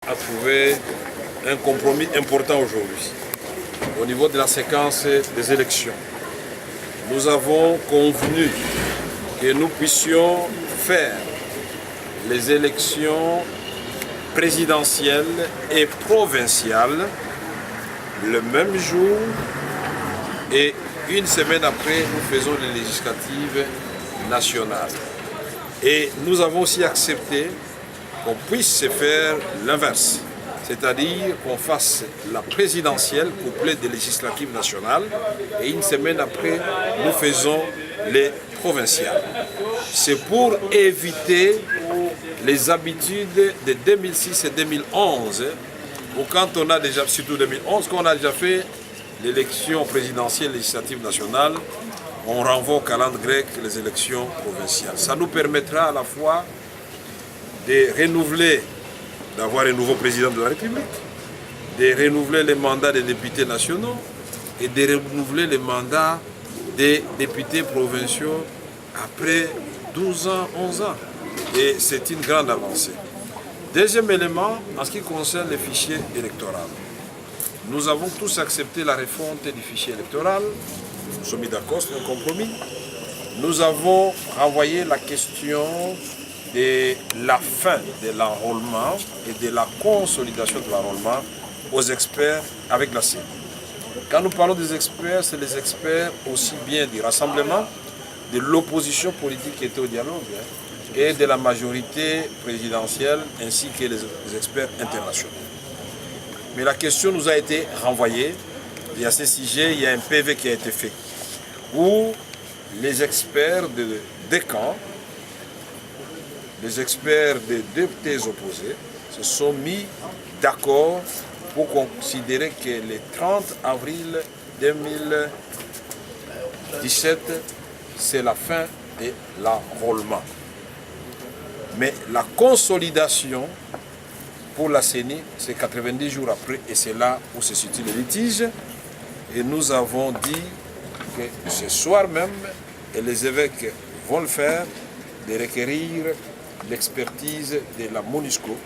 a trouvé un compromis important aujourd'hui au niveau de la séquence des élections. Nous avons convenu que nous puissions faire les élections présidentielles et provinciales le même jour et une semaine après, nous faisons les législatives nationales. Et nous avons aussi accepté qu'on puisse se faire l'inverse, c'est-à-dire qu'on fasse la présidentielle couplée des législatives nationales et une semaine après, nous faisons les provinciales. C'est pour éviter les habitudes de 2006 et 2011, ou quand on a déjà, surtout 2011, quand on a déjà fait l'élection présidentielle législative nationale, on renvoie au calendrier grec les élections provinciales. Ça nous permettra à la fois de renouveler, d'avoir un nouveau président de la République, de renouveler les mandats des députés nationaux et de renouveler les mandats des députés provinciaux après 12 ans, 11 ans. Et c'est une grande avancée. Deuxième élément, en ce qui concerne les fichiers électoraux. Nous avons tous accepté la refonte du fichier électoral. Nous sommes mis d'accord sur un compromis. Nous avons renvoyé la question de la fin de l'enrôlement et de la consolidation de l'enrôlement aux experts avec la CENI. Quand nous parlons des experts, c'est les experts aussi bien du rassemblement, de l'opposition politique qui était au dialogue et de la majorité présidentielle ainsi que les experts internationaux. Mais la question nous a été renvoyée et à ce sujet, il y a un PV qui a été fait où les experts de deux camps, les experts des deux thèses opposées se sont mis d'accord pour considérer que le 30 avril 2017, c'est la fin de l'enrôlement. Mais la consolidation pour la CENI, c'est 90 jours après, et c'est là où se situe le litige. Et nous avons dit que ce soir même, et les évêques vont le faire, de requérir l'expertise de la MONUSCO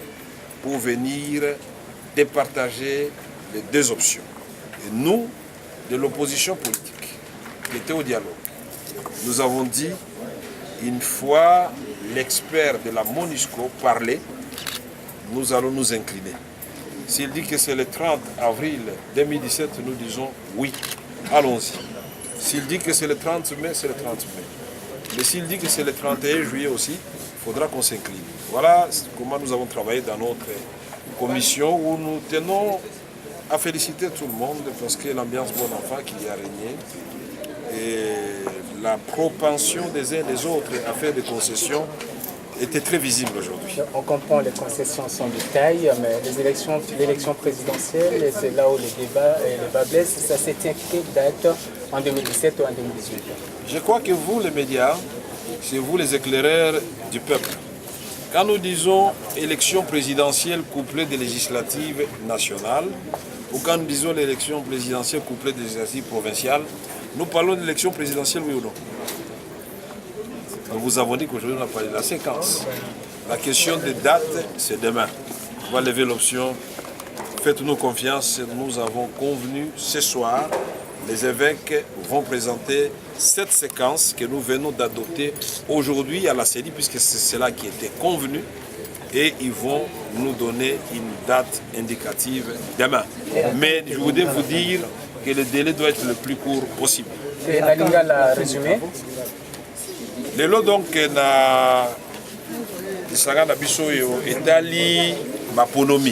pour venir départager les deux options. Et nous, de l'opposition politique, qui était au dialogue, nous avons dit, une fois l'expert de la MONUSCO parler, nous allons nous incliner. S'il dit que c'est le 30 avril 2017, nous disons oui, allons-y. S'il dit que c'est le 30 mai, c'est le 30 mai. Mais s'il dit que c'est le 31 juillet aussi, il faudra qu'on s'incline. Voilà comment nous avons travaillé dans notre commission où nous tenons à féliciter tout le monde parce que l'ambiance bon enfant qui y a régné et la propension des uns et des autres à faire des concessions était très visible aujourd'hui. On comprend les concessions sont de taille, mais l'élection présidentielle, c'est là où les débats blessent. Ça s'est tient quelle date, en 2017 ou en 2018? Je crois que vous, les médias, c'est vous les éclaireurs du peuple. Quand nous disons élection présidentielle couplée des législatives nationales, ou quand nous disons l'élection présidentielle couplée des législatives provinciales, nous parlons d'élection présidentielle, oui ou non? Nous vous avons dit qu'aujourd'hui, on a parlé de la séquence. La question des dates, c'est demain. On va lever l'option. Faites-nous confiance. Nous avons convenu ce soir, les évêques vont présenter cette séquence que nous venons d'adopter aujourd'hui à la CENI, puisque c'est cela qui était convenu. Et ils vont nous donner une date indicative demain. Mais je voudrais vous dire que le délai doit être le plus court possible. Et Nalinga l'a résumé. Lelo donc na lisanga na biso yo etali baponomi